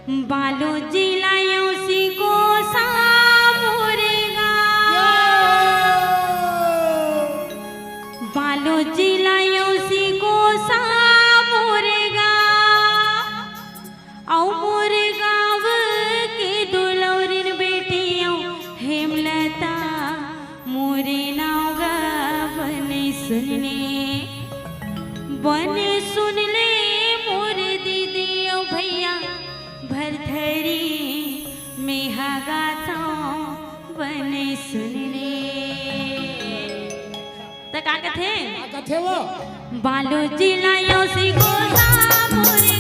बालो जिलायो सी को सामुरेगा बालो जिलायो सी को सामुरेगा औ मोरे गाँव के दुलौरिन बेटियों हेमलता मोरे नाव गा बने सुन ले मोरे दीदियों भैया भरथरी में गाता बने सुन ले तो का कथे वो बालो जिलायो सी गोसा मोरे